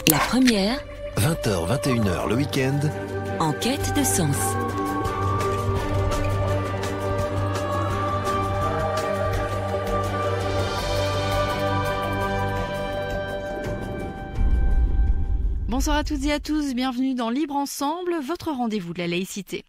La première, 20h, 21h le week-end. en quête de sens. Bonsoir à toutes et à tous, bienvenue dans Libre Ensemble, votre rendez-vous de la laïcité.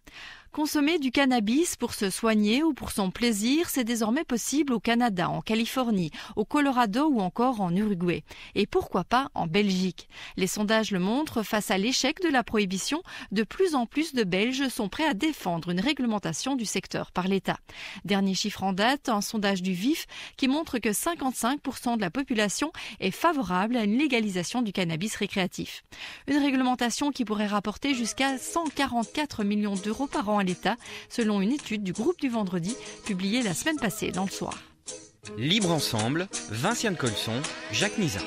Consommer du cannabis pour se soigner ou pour son plaisir, c'est désormais possible au Canada, en Californie, au Colorado ou encore en Uruguay. Et pourquoi pas en Belgique? Les sondages le montrent, face à l'échec de la prohibition, de plus en plus de Belges sont prêts à défendre une réglementation du secteur par l'État. Dernier chiffre en date, un sondage du VIF qui montre que 55% de la population est favorable à une légalisation du cannabis récréatif. Une réglementation qui pourrait rapporter jusqu'à 144 millions d'euros par an à l'État, selon une étude du groupe du vendredi publiée la semaine passée dans le Soir. Libre Ensemble, Vinciane Colson, Jacques Nizan.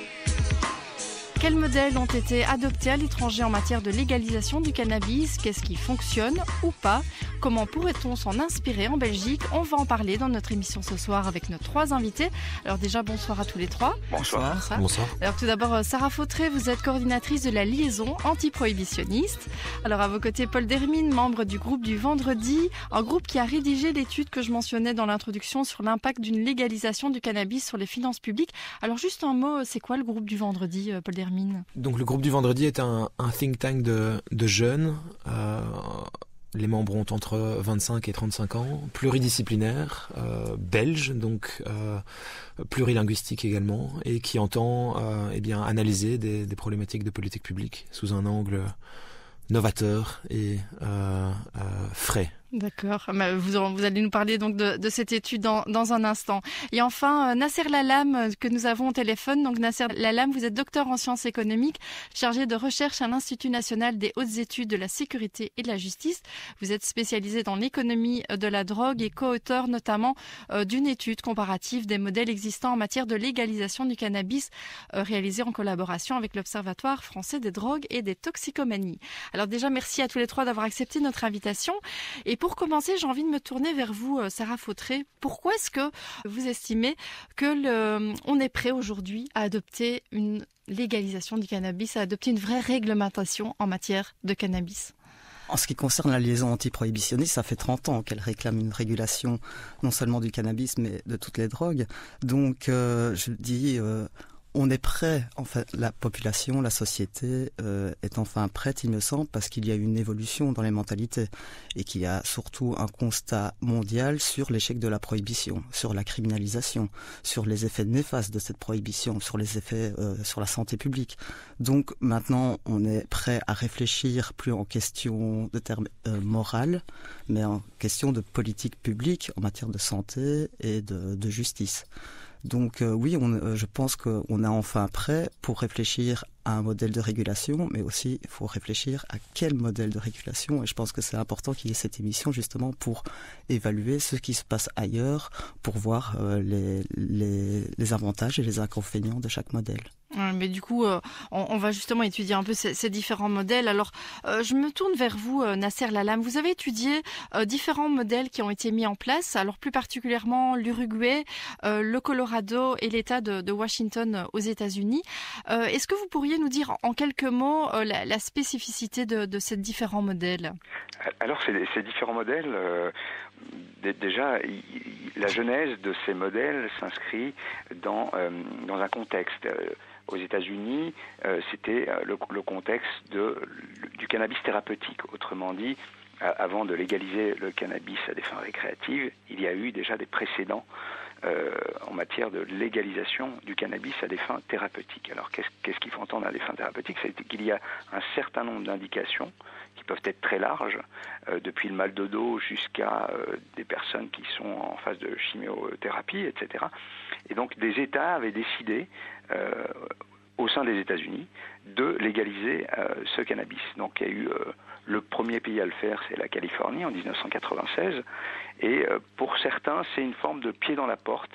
Quels modèles ont été adoptés à l'étranger en matière de légalisation du cannabis? Qu'est-ce qui fonctionne ou pas? Comment pourrait-on s'en inspirer en Belgique? On va en parler dans notre émission ce soir avec nos trois invités. Alors déjà, bonsoir à tous les trois. Bonsoir. Bonsoir. Alors tout d'abord, Sarah Fautré, vous êtes coordinatrice de la liaison anti-prohibitionniste. Alors à vos côtés, Paul Dermine, membre du groupe du Vendredi, un groupe qui a rédigé l'étude que je mentionnais dans l'introduction sur l'impact d'une légalisation du cannabis sur les finances publiques. Alors juste un mot, c'est quoi le groupe du Vendredi, Paul Dermine? Donc le groupe du Vendredi est un think tank de jeunes. Les membres ont entre 25 et 35 ans, pluridisciplinaires, belges, donc plurilinguistiques également, et qui entend analyser des problématiques de politique publique sous un angle novateur et frais. D'accord, vous allez nous parler donc de cette étude dans un instant. Et enfin, Nasser Lalam, que nous avons au téléphone. Donc Nasser Lalam, vous êtes docteur en sciences économiques, chargé de recherche à l'Institut national des hautes études de la sécurité et de la justice. Vous êtes spécialisé dans l'économie de la drogue et co-auteur notamment d'une étude comparative des modèles existants en matière de légalisation du cannabis, réalisée en collaboration avec l'Observatoire français des drogues et des toxicomanies. Alors déjà, merci à tous les trois d'avoir accepté notre invitation. Et pour commencer, j'ai envie de me tourner vers vous, Sarah Fautré. Pourquoi est-ce que vous estimez que on est prêt aujourd'hui à adopter une légalisation du cannabis, à adopter une vraie réglementation en matière de cannabis? En ce qui concerne la liaison anti-prohibitionniste, ça fait 30 ans qu'elle réclame une régulation non seulement du cannabis, mais de toutes les drogues. Donc, je dis... on est prêt, enfin la population, la société est enfin prête, il me semble, parce qu'il y a une évolution dans les mentalités et qu'il y a surtout un constat mondial sur l'échec de la prohibition, sur la criminalisation, sur les effets néfastes de cette prohibition, sur les effets sur la santé publique. Donc maintenant, on est prêt à réfléchir plus en question de termes moral, mais en question de politique publique en matière de santé et de justice. Donc oui, je pense qu'on est enfin prêt pour réfléchir à un modèle de régulation, mais aussi il faut réfléchir à quel modèle de régulation. Et je pense que c'est important qu'il y ait cette émission justement pour évaluer ce qui se passe ailleurs, pour voir les avantages et les inconvénients de chaque modèle. Mais du coup, on va justement étudier un peu ces différents modèles. Alors, je me tourne vers vous, Nasser Lalam. Vous avez étudié différents modèles qui ont été mis en place, alors plus particulièrement l'Uruguay, le Colorado et l'État de Washington aux États-Unis. Est-ce que vous pourriez nous dire en quelques mots la spécificité de ces différents modèles? Alors, ces différents modèles... Déjà, la genèse de ces modèles s'inscrit dans un contexte. Aux États-Unis, c'était le contexte du cannabis thérapeutique. Autrement dit, avant de légaliser le cannabis à des fins récréatives, il y a eu déjà des précédents en matière de légalisation du cannabis à des fins thérapeutiques. Alors, qu'est-ce qu'il faut entendre à des fins thérapeutiques? C'est qu'il y a un certain nombre d'indications qui peuvent être très larges, depuis le mal de dos jusqu'à des personnes qui sont en phase de chimiothérapie, etc. Et donc, des États avaient décidé, au sein des États-Unis, de légaliser ce cannabis. Donc, il y a eu le premier pays à le faire, c'est la Californie, en 1996. Et pour certains, c'est une forme de pied dans la porte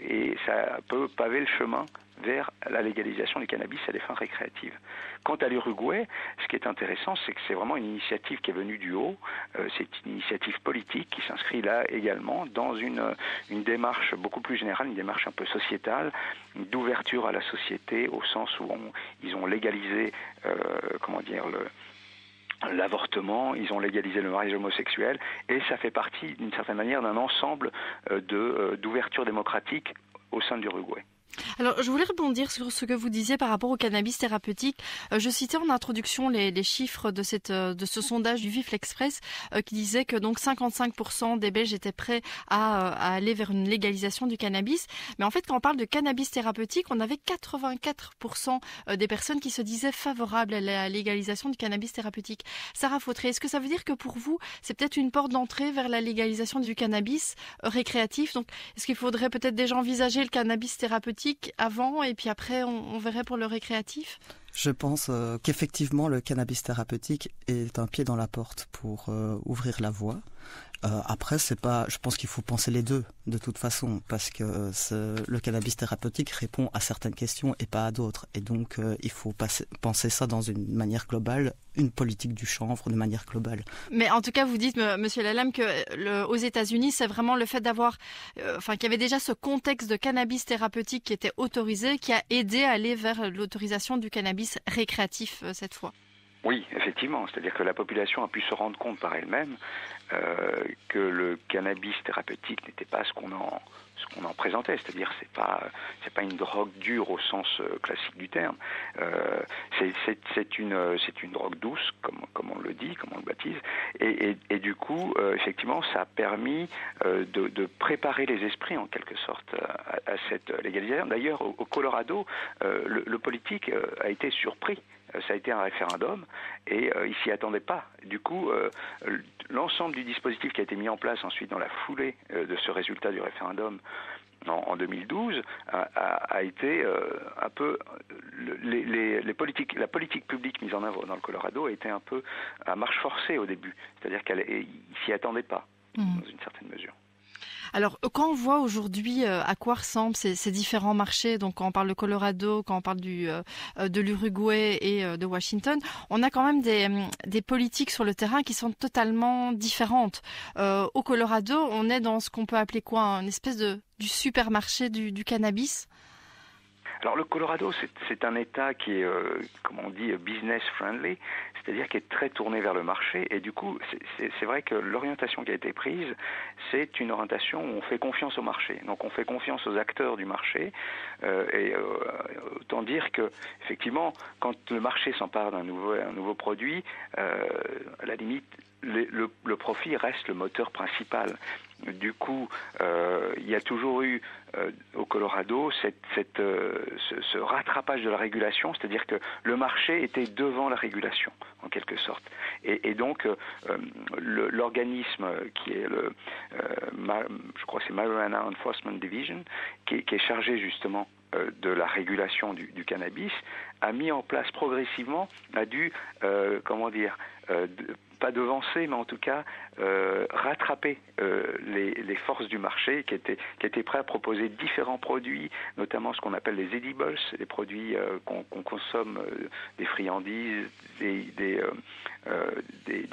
et ça peut paver le chemin vers la légalisation du cannabis à des fins récréatives. Quant à l'Uruguay, ce qui est intéressant, c'est que c'est vraiment une initiative qui est venue du haut. C'est une initiative politique qui s'inscrit là également dans une démarche beaucoup plus générale, une démarche un peu sociétale, d'ouverture à la société, au sens où ils ont légalisé, l'avortement, ils ont légalisé le mariage homosexuel, et ça fait partie d'une certaine manière d'un ensemble d'ouverture démocratique au sein de l'Uruguay. Alors, je voulais rebondir sur ce que vous disiez par rapport au cannabis thérapeutique. Je citais en introduction les chiffres de ce sondage du Vif l'Express qui disait que donc 55% des Belges étaient prêts à aller vers une légalisation du cannabis. Mais en fait, quand on parle de cannabis thérapeutique, on avait 84% des personnes qui se disaient favorables à la légalisation du cannabis thérapeutique. Sarah Fautré, est-ce que ça veut dire que pour vous, c'est peut-être une porte d'entrée vers la légalisation du cannabis récréatif? Donc, est-ce qu'il faudrait peut-être déjà envisager le cannabis thérapeutique avant et puis après on verrait pour le récréatif? Je pense qu'effectivement le cannabis thérapeutique est un pied dans la porte pour ouvrir la voie. Après, je pense qu'il faut penser les deux de toute façon, parce que le cannabis thérapeutique répond à certaines questions et pas à d'autres. Et donc, il faut penser ça dans une manière globale, une politique du chanvre de manière globale. Mais en tout cas, vous dites, Monsieur Lalame, que aux États-Unis, c'est vraiment le fait d'avoir, qu'il y avait déjà ce contexte de cannabis thérapeutique qui était autorisé, qui a aidé à aller vers l'autorisation du cannabis récréatif cette fois. Oui, effectivement. C'est-à-dire que la population a pu se rendre compte par elle-même que le cannabis thérapeutique n'était pas ce qu'on en présentait. C'est-à-dire c'est pas une drogue dure au sens classique du terme. C'est une drogue douce, comme on le dit, comme on le baptise. Et du coup, effectivement, ça a permis de préparer les esprits en quelque sorte à cette légalisation. D'ailleurs, au Colorado, le politique a été surpris. Ça a été un référendum et il s'y attendait pas. Du coup, l'ensemble du dispositif qui a été mis en place ensuite dans la foulée de ce résultat du référendum en 2012 a été un peu la politique publique mise en œuvre dans le Colorado a été un peu à marche forcée au début. C'est-à-dire qu'il s'y attendait pas dans une certaine mesure. Alors, quand on voit aujourd'hui à quoi ressemblent ces différents marchés, donc quand on parle de Colorado, quand on parle de l'Uruguay et de Washington, on a quand même des politiques sur le terrain qui sont totalement différentes. Au Colorado, on est dans ce qu'on peut appeler quoi, une espèce du supermarché du cannabis. Alors le Colorado, c'est un État qui est, comme on dit, business friendly, c'est-à-dire qui est très tourné vers le marché. Et du coup, c'est vrai que l'orientation qui a été prise, c'est une orientation où on fait confiance au marché. Donc on fait confiance aux acteurs du marché. Autant dire que, effectivement, quand le marché s'empare d'un nouveau produit, à la limite, le profit reste le moteur principal. Du coup, il y a toujours eu au Colorado ce rattrapage de la régulation, c'est-à-dire que le marché était devant la régulation, en quelque sorte. Et donc, l'organisme qui est je crois que c'est Marijuana Enforcement Division, qui est chargé justement de la régulation du cannabis, a mis en place progressivement, pas devancer, mais en tout cas rattraper les forces du marché qui étaient prêts à proposer différents produits, notamment ce qu'on appelle les edibles, les produits qu'on consomme, des friandises, des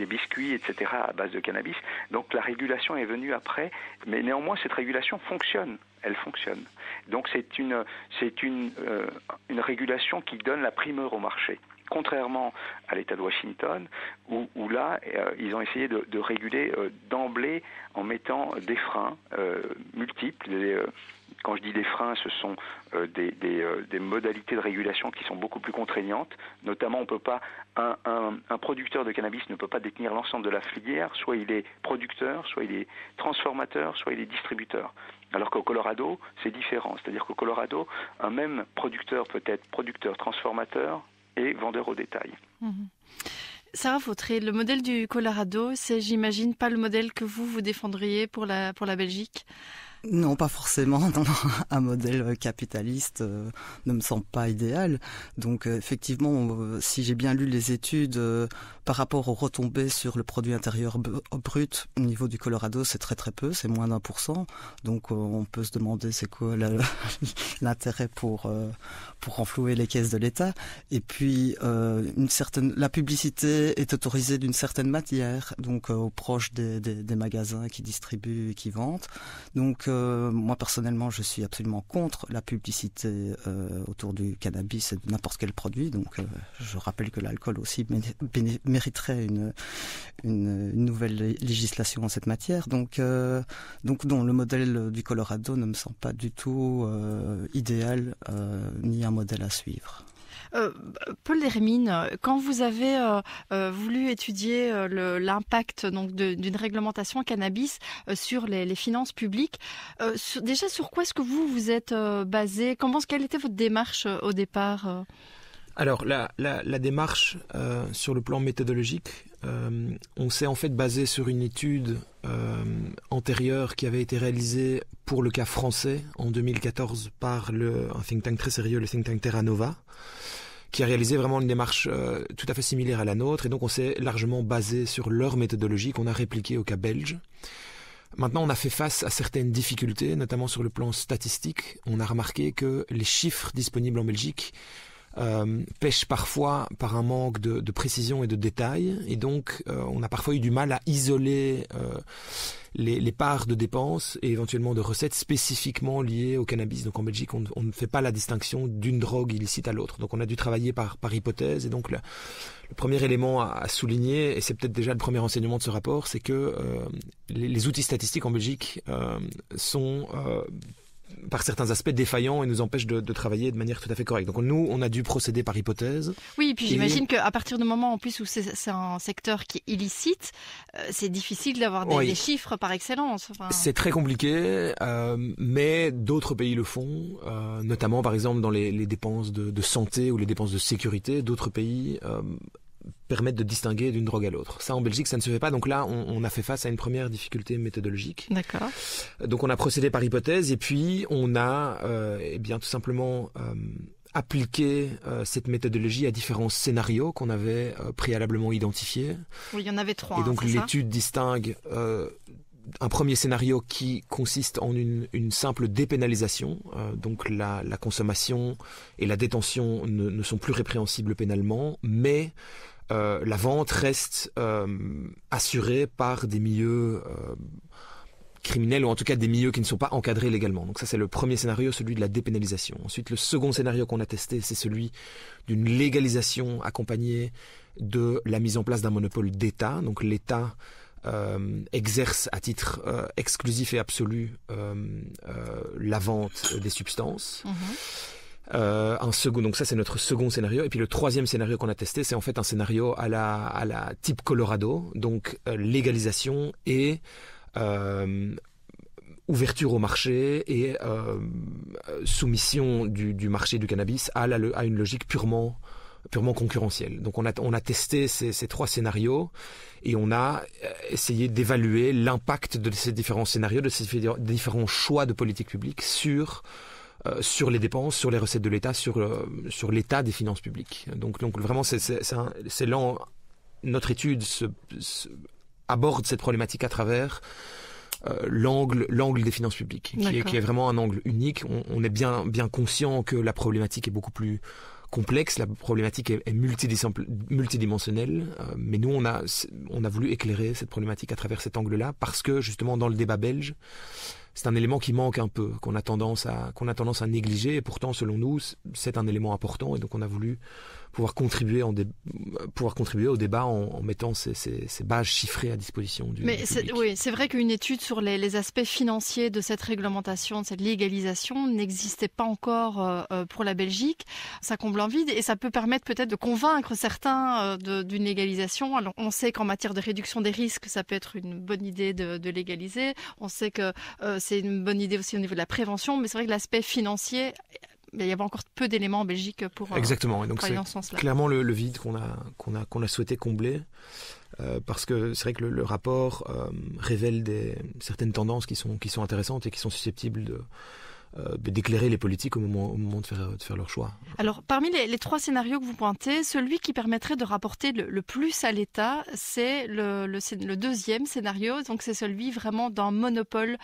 biscuits, etc. à base de cannabis. Donc la régulation est venue après, mais néanmoins cette régulation fonctionne. Elle fonctionne. Donc c'est une régulation qui donne la primeur au marché. Contrairement à l'État de Washington, où là, ils ont essayé de réguler d'emblée en mettant des freins multiples. Quand je dis des freins, ce sont des modalités de régulation qui sont beaucoup plus contraignantes. Notamment, on peut pas un producteur de cannabis ne peut pas détenir l'ensemble de la filière. Soit il est producteur, soit il est transformateur, soit il est distributeur. Alors qu'au Colorado, c'est différent. C'est-à-dire qu'au Colorado, un même producteur peut être producteur, transformateur et vendeur au détail. Sarah Fautré, le modèle du Colorado, c'est, j'imagine, pas le modèle que vous défendriez pour la Belgique? Non, pas forcément. Non, un modèle capitaliste ne me semble pas idéal. Donc effectivement, si j'ai bien lu les études par rapport aux retombées sur le produit intérieur brut au niveau du Colorado, c'est très très peu, c'est moins d'1%. Donc on peut se demander c'est quoi l'intérêt pour renflouer les caisses de l'État. Et puis la publicité est autorisée d'une certaine matière, donc aux proches des magasins qui distribuent et qui vendent. Donc moi personnellement je suis absolument contre la publicité autour du cannabis et de n'importe quel produit. Donc je rappelle que l'alcool aussi mériterait une nouvelle législation en cette matière. Donc non, le modèle du Colorado ne me semble pas du tout idéal ni un modèle à suivre. Paul Dermine, quand vous avez voulu étudier l'impact donc d'une réglementation cannabis sur les finances publiques, déjà sur quoi est-ce que vous êtes basé ? Quelle était votre démarche au départ ? Alors la démarche sur le plan méthodologique, on s'est en fait basé sur une étude antérieure qui avait été réalisée pour le cas français en 2014 par un think tank très sérieux, le think tank Terra Nova, qui a réalisé vraiment une démarche tout à fait similaire à la nôtre, et donc on s'est largement basé sur leur méthodologie qu'on a répliquée au cas belge. Maintenant, on a fait face à certaines difficultés, notamment sur le plan statistique. On a remarqué que les chiffres disponibles en Belgique pêchent parfois par un manque de précision et de détail, et donc on a parfois eu du mal à isoler les parts de dépenses et éventuellement de recettes spécifiquement liées au cannabis. Donc en Belgique, on ne fait pas la distinction d'une drogue illicite à l'autre. Donc on a dû travailler par hypothèse, et donc le premier élément à souligner, et c'est peut-être déjà le premier enseignement de ce rapport, c'est que les outils statistiques en Belgique sont par certains aspects défaillants et nous empêchent de travailler de manière tout à fait correcte. Donc nous, on a dû procéder par hypothèse. Oui, et puis j'imagine qu'à partir du moment en plus où c'est un secteur qui est illicite, c'est difficile d'avoir des chiffres par excellence. Enfin... C'est très compliqué, mais d'autres pays le font, notamment par exemple dans les dépenses de santé ou les dépenses de sécurité. D'autres pays permettent de distinguer d'une drogue à l'autre. Ça, en Belgique, ça ne se fait pas. Donc là, on a fait face à une première difficulté méthodologique. D'accord. Donc on a procédé par hypothèse, et puis on a tout simplement appliqué cette méthodologie à différents scénarios qu'on avait préalablement identifiés. Oui, il y en avait 3. Et donc l'étude distingue un premier scénario qui consiste en une simple dépénalisation. Donc la consommation et la détention ne sont plus répréhensibles pénalement, mais la vente reste assurée par des milieux criminels, ou en tout cas des milieux qui ne sont pas encadrés légalement. Donc ça, c'est le premier scénario, celui de la dépénalisation. Ensuite, le second scénario qu'on a testé, c'est celui d'une légalisation accompagnée de la mise en place d'un monopole d'État. Donc l'État exerce à titre exclusif et absolu la vente des substances. Donc ça, c'est notre second scénario. Et puis le troisième scénario qu'on a testé, c'est en fait un scénario à la type Colorado, donc légalisation et ouverture au marché et soumission du marché du cannabis à une logique purement concurrentielle. Donc on a testé ces 3 scénarios, et on a essayé d'évaluer l'impact de ces différents scénarios, de ces différents choix de politique publique sur les dépenses, sur les recettes de l'État, sur l'état des finances publiques. Donc vraiment, c'est là, notre étude aborde cette problématique à travers l'angle des finances publiques, qui est vraiment un angle unique. On est bien conscient que la problématique est beaucoup plus complexe, la problématique est multidimensionnelle, mais nous on a voulu éclairer cette problématique à travers cet angle-là, parce que justement dans le débat belge, c'est un élément qui manque un peu, qu'on a tendance à négliger, et pourtant selon nous c'est un élément important, et donc on a voulu pouvoir contribuer au débat en mettant ces bases chiffrées à disposition du public. Oui, c'est vrai qu'une étude sur les aspects financiers de cette réglementation, de cette légalisation, n'existait pas encore pour la Belgique. Ça comble un vide, et ça peut permettre peut-être de convaincre certains d'une légalisation. Alors, on sait qu'en matière de réduction des risques, ça peut être une bonne idée de légaliser. On sait que c'est une bonne idée aussi au niveau de la prévention, mais c'est vrai que l'aspect financier... il y avait encore peu d'éléments en Belgique pour exactement. Et donc aller dans ce sens-là. Clairement le vide qu'on a souhaité combler. parce que c'est vrai que le rapport révèle certaines tendances qui sont intéressantes et qui sont susceptibles d'éclairer les politiques au moment de faire leur choix. Alors, parmi les 3 scénarios que vous pointez, celui qui permettrait de rapporter le plus à l'État, c'est le deuxième scénario. Donc, c'est celui vraiment d'un monopole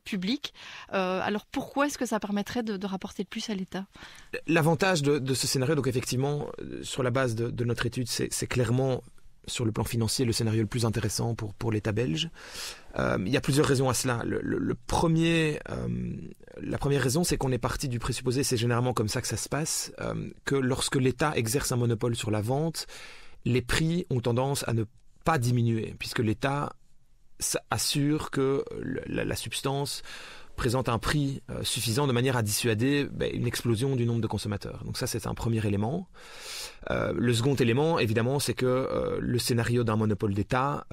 public. Alors, pourquoi est-ce que ça permettrait de rapporter le plus à l'État ? L'avantage de ce scénario, donc effectivement, sur la base de notre étude, c'est clairement, sur le plan financier, le scénario le plus intéressant pour l'État belge. Il y a plusieurs raisons à cela. La première raison, c'est qu'on est parti du présupposé, c'est généralement comme ça que ça se passe, que lorsque l'État exerce un monopole sur la vente, les prix ont tendance à ne pas diminuer, puisque l'État assure que la substance présente un prix suffisant de manière à dissuader une explosion du nombre de consommateurs. Donc ça, c'est un premier élément. Le second élément, évidemment, c'est que le scénario d'un monopole d'État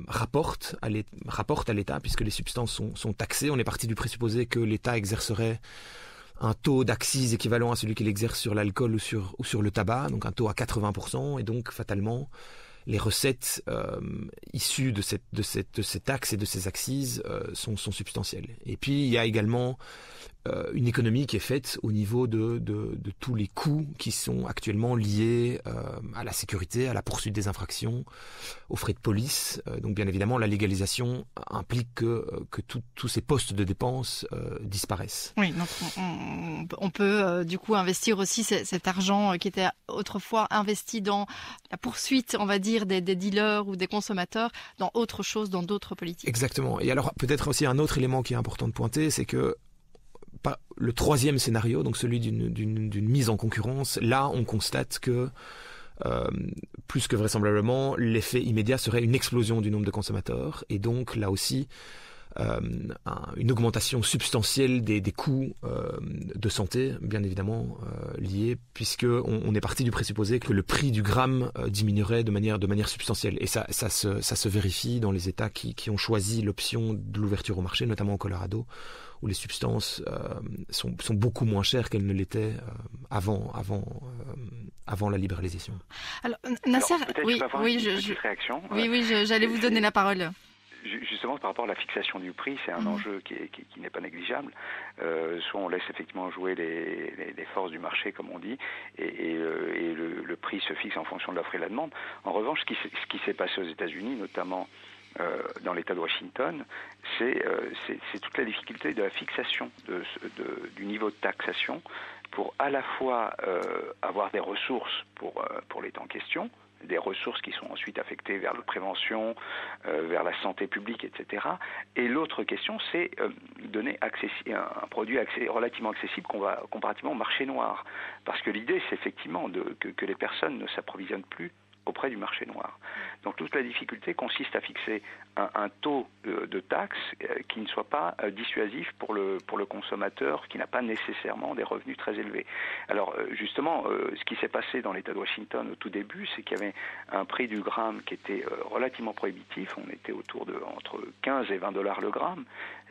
rapporte à l'État, puisque les substances sont taxées. On est parti du présupposé que l'État exercerait un taux d'accise équivalent à celui qu'il exerce sur l'alcool ou sur le tabac, donc un taux à 80%, et donc fatalement, les recettes issues de ces taxes et de ces accises sont substantielles. Et puis, il y a également une économie qui est faite au niveau de tous les coûts qui sont actuellement liés à la sécurité, à la poursuite des infractions, aux frais de police. Donc, bien évidemment, la légalisation implique que tous ces postes de dépenses disparaissent. Oui, donc on peut du coup investir aussi cet argent qui était autrefois investi dans la poursuite, on va dire, des dealers ou des consommateurs, dans autre chose, dans d'autres politiques. Exactement. Et alors, peut-être aussi un autre élément qui est important de pointer, c'est que le troisième scénario, donc celui d'une mise en concurrence, là, on constate que plus que vraisemblablement, l'effet immédiat serait une explosion du nombre de consommateurs, et donc là aussi une augmentation substantielle des coûts de santé, bien évidemment liés, puisque on est parti du présupposé que le prix du gramme diminuerait de manière substantielle, et ça se vérifie dans les États qui ont choisi l'option de l'ouverture au marché, notamment au Colorado, où les substances sont beaucoup moins chères qu'elles ne l'étaient avant la libéralisation. Alors, Nasser, une petite réaction. Oui, j'allais vous donner la parole. Justement, par rapport à la fixation du prix, c'est un enjeu qui n'est pas négligeable. Soit on laisse effectivement jouer les forces du marché, comme on dit, et le prix se fixe en fonction de l'offre et de la demande. En revanche, ce qui s'est passé aux États-Unis, notamment dans l'État de Washington, c'est toute la difficulté de la fixation du niveau de taxation pour à la fois avoir des ressources pour l'État en question, des ressources qui sont ensuite affectées vers la prévention, vers la santé publique, etc. Et l'autre question, c'est donner un produit relativement accessible comparativement au marché noir. Parce que l'idée, c'est effectivement que les personnes ne s'approvisionnent plus auprès du marché noir. Donc toute la difficulté consiste à fixer un taux de taxe qui ne soit pas dissuasif pour le consommateur qui n'a pas nécessairement des revenus très élevés. Alors justement, ce qui s'est passé dans l'État de Washington au tout début, c'est qu'il y avait un prix du gramme qui était relativement prohibitif. On était autour de entre 15 et 20 $ le gramme,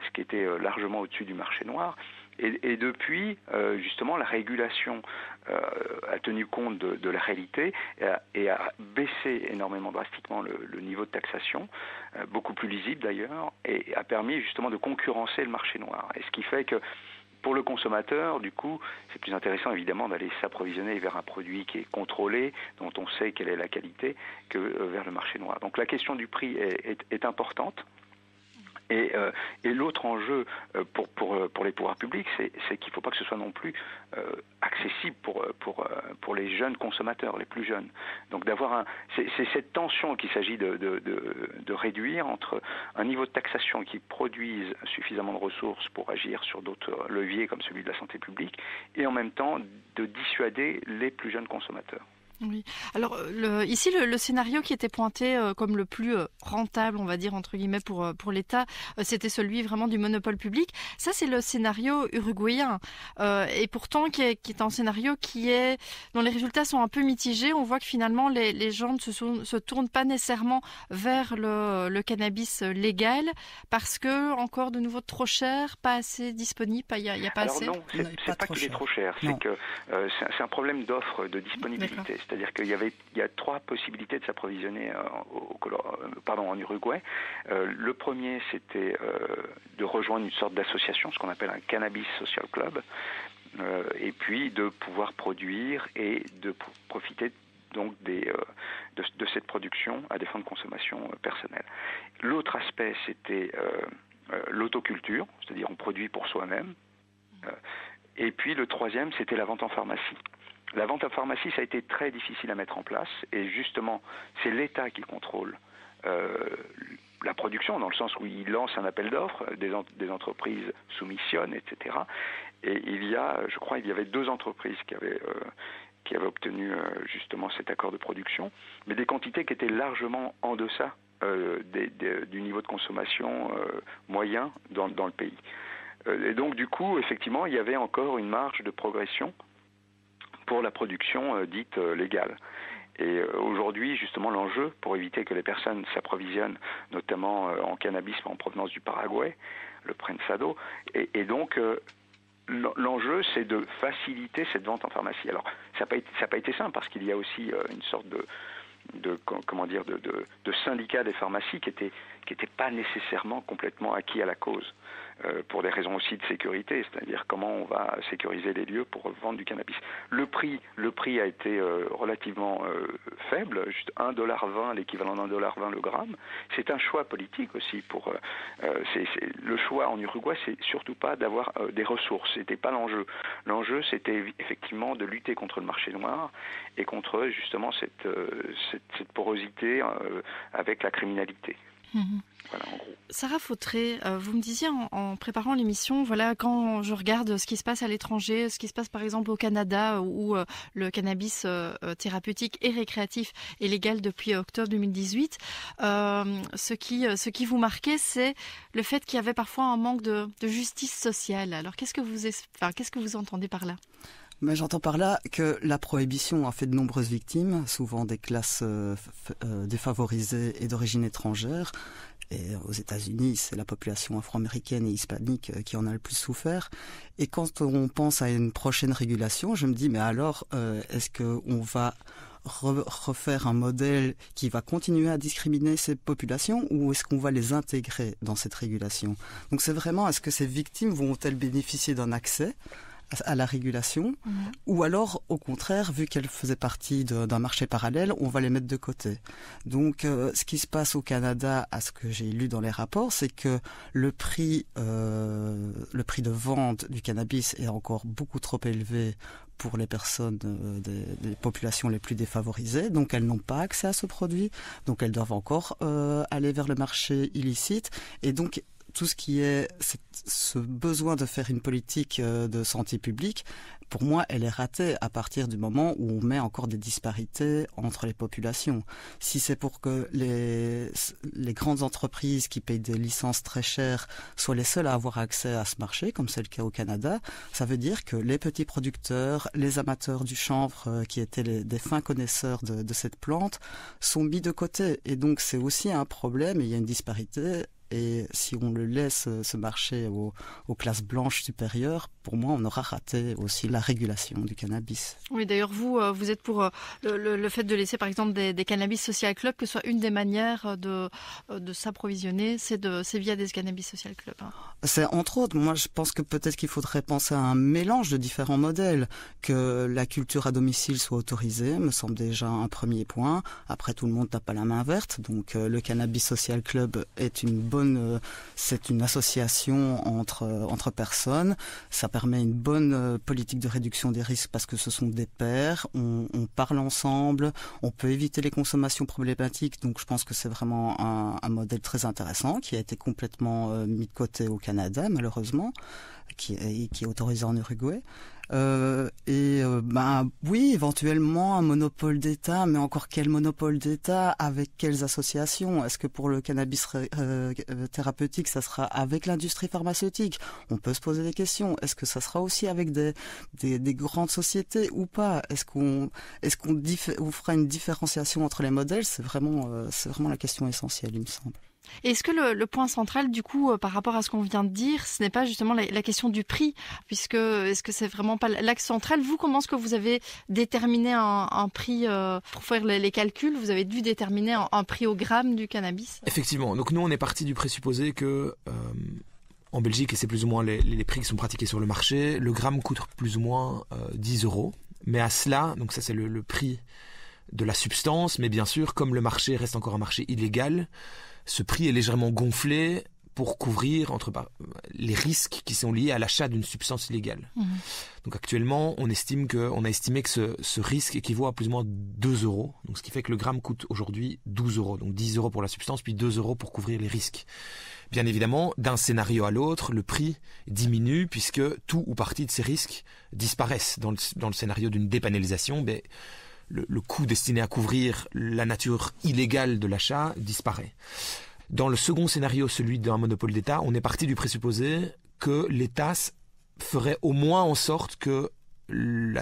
ce qui était largement au-dessus du marché noir. Et depuis, justement, la régulation a tenu compte de la réalité et a baissé énormément drastiquement le niveau de taxation, beaucoup plus lisible d'ailleurs, et a permis justement de concurrencer le marché noir. Et ce qui fait que pour le consommateur, du coup, c'est plus intéressant évidemment d'aller s'approvisionner vers un produit qui est contrôlé, dont on sait quelle est la qualité, que vers le marché noir. Donc la question du prix est importante. Et l'autre enjeu pour les pouvoirs publics, c'est qu'il ne faut pas que ce soit non plus accessible pour les jeunes consommateurs, les plus jeunes. Donc c'est cette tension qu'il s'agit de réduire entre un niveau de taxation qui produise suffisamment de ressources pour agir sur d'autres leviers comme celui de la santé publique, et en même temps de dissuader les plus jeunes consommateurs. Oui. Alors ici le scénario qui était pointé comme le plus rentable, on va dire entre guillemets pour l'État, c'était celui vraiment du monopole public. Ça c'est le scénario uruguayen et pourtant qui est un scénario dont les résultats sont un peu mitigés. On voit que finalement les gens ne se tournent pas nécessairement vers le cannabis légal parce que encore de nouveau trop cher, pas assez disponible, il y a pas assez. Alors non, c'est pas qu'il est trop cher, c'est que c'est un problème d'offre, de disponibilité. C'est-à-dire qu'il y a 3 possibilités de s'approvisionner en Uruguay. Le premier, c'était de rejoindre une sorte d'association, ce qu'on appelle un Cannabis Social Club, et puis de pouvoir produire et de profiter donc de cette production à des fins de consommation personnelle. L'autre aspect, c'était l'autoculture, c'est-à-dire on produit pour soi-même. Et puis le troisième, c'était la vente en pharmacie. La vente en pharmacie, ça a été très difficile à mettre en place, et justement, c'est l'État qui contrôle la production, dans le sens où il lance un appel d'offres, des entreprises soumissionnent, etc. Et il y avait 2 entreprises qui avaient obtenu justement cet accord de production, mais des quantités qui étaient largement en deçà du niveau de consommation moyen dans le pays. Et donc du coup, effectivement, il y avait encore une marge de progression pour la production dite légale. Et aujourd'hui, justement, l'enjeu, pour éviter que les personnes s'approvisionnent, notamment en cannabis en provenance du Paraguay, le Prensado, et donc l'enjeu, c'est de faciliter cette vente en pharmacie. Alors, ça n'a pas été simple, parce qu'il y a aussi une sorte de syndicat des pharmacies qui était pas nécessairement complètement acquis à la cause, pour des raisons aussi de sécurité, c'est-à-dire comment on va sécuriser les lieux pour vendre du cannabis. Le prix a été relativement faible, juste $1,20, l'équivalent d'$1,20 le gramme. C'est un choix politique aussi. Le choix en Uruguay, c'est surtout pas d'avoir des ressources, c'était pas l'enjeu. L'enjeu, c'était effectivement de lutter contre le marché noir et contre justement cette porosité avec la criminalité. Voilà, en gros. Sarah Fautré, vous me disiez en préparant l'émission, voilà, quand je regarde ce qui se passe à l'étranger, ce qui se passe par exemple au Canada, où le cannabis thérapeutique et récréatif est légal depuis octobre 2018, ce qui vous marquait, c'est le fait qu'il y avait parfois un manque de justice sociale. Alors qu'est-ce que vous entendez par là ? Mais j'entends par là que la prohibition a fait de nombreuses victimes, souvent des classes défavorisées et d'origine étrangère. Et aux États-Unis, c'est la population afro-américaine et hispanique qui en a le plus souffert. Et quand on pense à une prochaine régulation, je me dis, mais alors, est-ce qu'on va refaire un modèle qui va continuer à discriminer ces populations, ou est-ce qu'on va les intégrer dans cette régulation ? Donc c'est vraiment, est-ce que ces victimes vont-elles bénéficier d'un accès à la régulation, ou alors au contraire, vu qu'elles faisaient partie d'un marché parallèle, on va les mettre de côté. Donc ce qui se passe au Canada, à ce que j'ai lu dans les rapports, c'est que le prix de vente du cannabis est encore beaucoup trop élevé pour les personnes des populations les plus défavorisées, donc elles n'ont pas accès à ce produit, donc elles doivent encore aller vers le marché illicite, et donc tout ce qui est ce besoin de faire une politique de santé publique, pour moi, elle est ratée à partir du moment où on met encore des disparités entre les populations. Si c'est pour que les grandes entreprises qui payent des licences très chères soient les seules à avoir accès à ce marché, comme c'est le cas au Canada, ça veut dire que les petits producteurs, les amateurs du chanvre, qui étaient des fins connaisseurs de cette plante, sont mis de côté. Et donc c'est aussi un problème, et il y a une disparité. Et si on le laisse ce marché aux classes blanches supérieures, pour moi, on aura raté aussi la régulation du cannabis. Oui, d'ailleurs, vous êtes pour le fait de laisser, par exemple, des cannabis social clubs, que ce soit une des manières de s'approvisionner, c'est via des cannabis social clubs. Hein. C'est entre autres, moi je pense que peut-être qu'il faudrait penser à un mélange de différents modèles, que la culture à domicile soit autorisée, me semble déjà un premier point. Après, tout le monde n'a pas la main verte, donc le cannabis social club est c'est une association entre personnes. Ça permet une bonne politique de réduction des risques parce que ce sont des pairs, on parle ensemble, on peut éviter les consommations problématiques. Donc je pense que c'est vraiment un modèle très intéressant qui a été complètement mis de côté au Canada, malheureusement, qui est autorisé en Uruguay. Oui, éventuellement un monopole d'État, mais encore quel monopole d'État, avec quelles associations? Est-ce que pour le cannabis thérapeutique, ça sera avec l'industrie pharmaceutique? On peut se poser des questions. Est-ce que ça sera aussi avec des grandes sociétés ou pas? Est-ce qu'on fera une différenciation entre les modèles? C'est vraiment la question essentielle, il me semble. Est-ce que le point central, du coup, par rapport à ce qu'on vient de dire, ce n'est pas justement la question du prix, puisque est-ce que c'est vraiment pas l'axe central? Vous, comment est-ce que vous avez déterminé un prix pour faire les calculs? Vous avez dû déterminer un prix au gramme du cannabis? Effectivement. Donc nous, on est parti du présupposé que en Belgique, et c'est plus ou moins les prix qui sont pratiqués sur le marché, le gramme coûte plus ou moins 10 €. Mais à cela, donc ça c'est le prix de la substance, mais bien sûr, comme le marché reste encore un marché illégal, ce prix est légèrement gonflé pour couvrir les risques qui sont liés à l'achat d'une substance illégale. Mmh. Donc actuellement, on a estimé que ce risque équivaut à plus ou moins 2 €. Donc ce qui fait que le gramme coûte aujourd'hui 12 €. Donc 10 € pour la substance, puis 2 € pour couvrir les risques. Bien évidemment, d'un scénario à l'autre, le prix diminue puisque tout ou partie de ces risques disparaissent. Dans le scénario d'une dépanalisation, le coût destiné à couvrir la nature illégale de l'achat disparaît. Dans le second scénario, celui d'un monopole d'État, on est parti du présupposé que l'État ferait au moins en sorte que le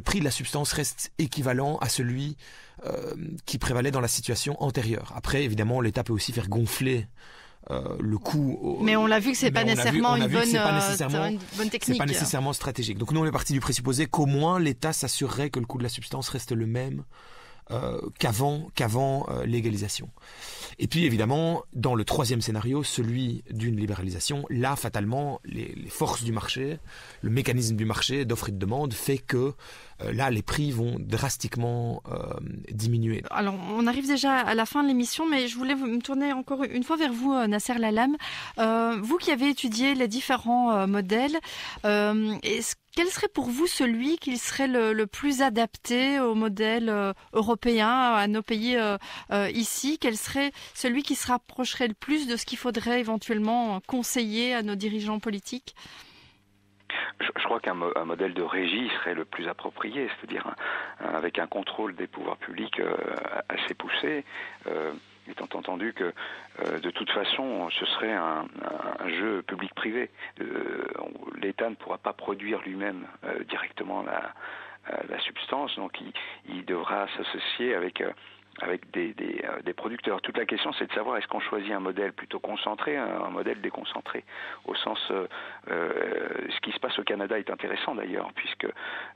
prix de la substance reste équivalent à celui qui prévalait dans la situation antérieure. Après, évidemment, l'État peut aussi faire gonfler le coût. Mais on l'a vu que c'est pas nécessairement une bonne technique. C'est pas nécessairement stratégique. Donc nous, on est parti du présupposé qu'au moins l'État s'assurerait que le coût de la substance reste le même qu'avant légalisation. Et puis évidemment, dans le troisième scénario, celui d'une libéralisation, là fatalement, les forces du marché, le mécanisme du marché d'offre et de demande fait que là, les prix vont drastiquement diminuer. Alors, on arrive déjà à la fin de l'émission, mais je voulais me tourner encore une fois vers vous, Nasser Lalam. Vous qui avez étudié les différents modèles, quel serait pour vous celui qui serait le plus adapté au modèle européen, à nos pays ici? Quel serait celui qui se rapprocherait le plus de ce qu'il faudrait éventuellement conseiller à nos dirigeants politiques? Je crois qu'un modèle de régie serait le plus approprié, c'est-à-dire avec un contrôle des pouvoirs publics assez poussé, étant entendu que de toute façon ce serait un jeu public-privé. L'État ne pourra pas produire lui-même directement la substance, donc il devra s'associer avec des producteurs. Toute la question, c'est de savoir est-ce qu'on choisit un modèle plutôt concentré, un modèle déconcentré. Au sens, ce qui se passe au Canada est intéressant d'ailleurs, puisque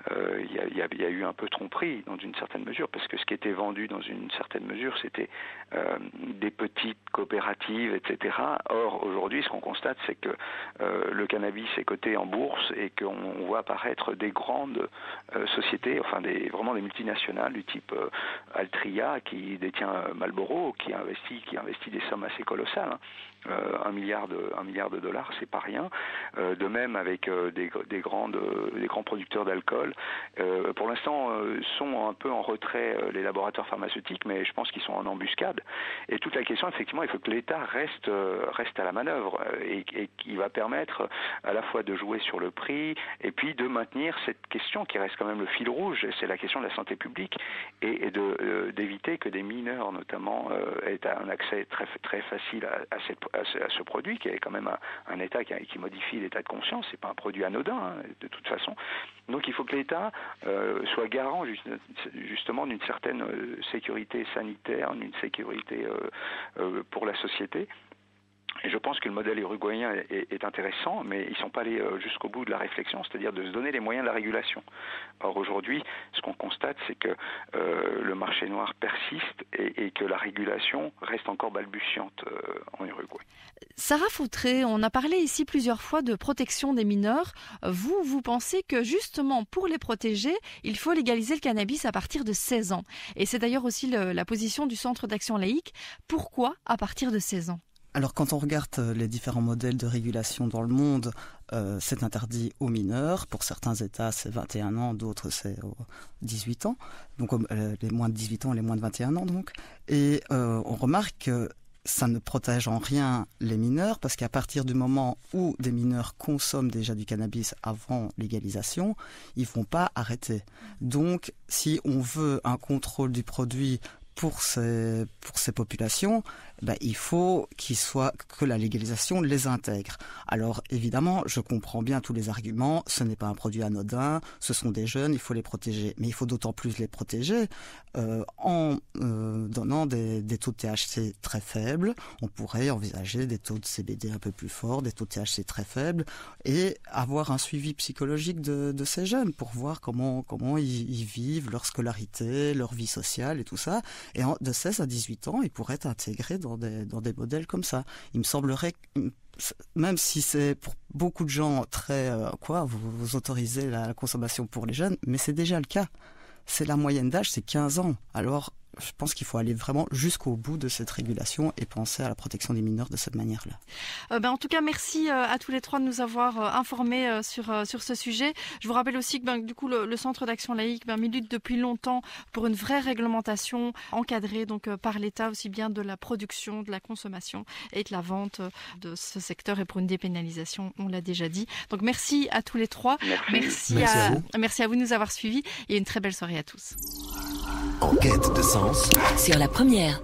il y a eu un peu tromperie dans une certaine mesure, parce que ce qui était vendu dans une certaine mesure, c'était des petites coopératives, etc. Or, aujourd'hui, ce qu'on constate, c'est que le cannabis est coté en bourse et qu'on voit apparaître des grandes sociétés, enfin vraiment des multinationales du type Altria, qui détient Marlboro, qui investit des sommes assez colossales. Hein. 1 milliard de dollars, c'est pas rien. De même avec des grands producteurs d'alcool. Pour l'instant, sont un peu en retrait les laboratoires pharmaceutiques, mais je pense qu'ils sont en embuscade. Et toute la question, effectivement, il faut que l'État reste à la manœuvre et qui va permettre à la fois de jouer sur le prix et puis de maintenir cette question qui reste quand même le fil rouge, c'est la question de la santé publique et d'éviter que des mineurs, notamment, aient un accès très, très facile à ce produit, qui est quand même un état qui modifie l'état de conscience. C'est pas un produit anodin, hein, de toute façon. Donc il faut que l'État soit garant justement d'une certaine sécurité sanitaire, d'une sécurité pour la société. Et je pense que le modèle uruguayen est intéressant, mais ils ne sont pas allés jusqu'au bout de la réflexion, c'est-à-dire de se donner les moyens de la régulation. Or aujourd'hui, ce qu'on constate, c'est que le marché noir persiste et que la régulation reste encore balbutiante en Uruguay. Sarah Foutré, on a parlé ici plusieurs fois de protection des mineurs. Vous pensez que justement pour les protéger, il faut légaliser le cannabis à partir de 16 ans. Et c'est d'ailleurs aussi la position du Centre d'action laïque. Pourquoi à partir de 16 ans ? Alors quand on regarde les différents modèles de régulation dans le monde, c'est interdit aux mineurs. Pour certains États, c'est 21 ans, d'autres c'est 18 ans. Donc les moins de 18 ans et les moins de 21 ans donc. Et on remarque que ça ne protège en rien les mineurs parce qu'à partir du moment où des mineurs consomment déjà du cannabis avant légalisation, ils ne vont pas arrêter. Donc si on veut un contrôle du produit pour ces populations, il faut que la légalisation les intègre. Alors évidemment, je comprends bien tous les arguments, ce n'est pas un produit anodin, ce sont des jeunes, il faut les protéger. Mais il faut d'autant plus les protéger en donnant des taux de THC très faibles. On pourrait envisager des taux de CBD un peu plus forts, des taux de THC très faibles, et avoir un suivi psychologique de ces jeunes pour voir comment ils vivent leur scolarité, leur vie sociale et tout ça. Et de 16 à 18 ans, ils pourraient être intégrés dans des modèles comme ça. Il me semblerait, même si c'est pour beaucoup de gens très... vous autorisez la consommation pour les jeunes, mais c'est déjà le cas. C'est la moyenne d'âge, c'est 15 ans. Alors, je pense qu'il faut aller vraiment jusqu'au bout de cette régulation et penser à la protection des mineurs de cette manière-là. En tout cas, merci à tous les trois de nous avoir informés sur ce sujet. Je vous rappelle aussi que du coup, le Centre d'action laïque milite depuis longtemps pour une vraie réglementation encadrée donc par l'État, aussi bien de la production, de la consommation et de la vente de ce secteur, et pour une dépénalisation, on l'a déjà dit. Donc merci à tous les trois. Merci à vous de nous avoir suivis et une très belle soirée à tous. En quête de sens. Sur la première.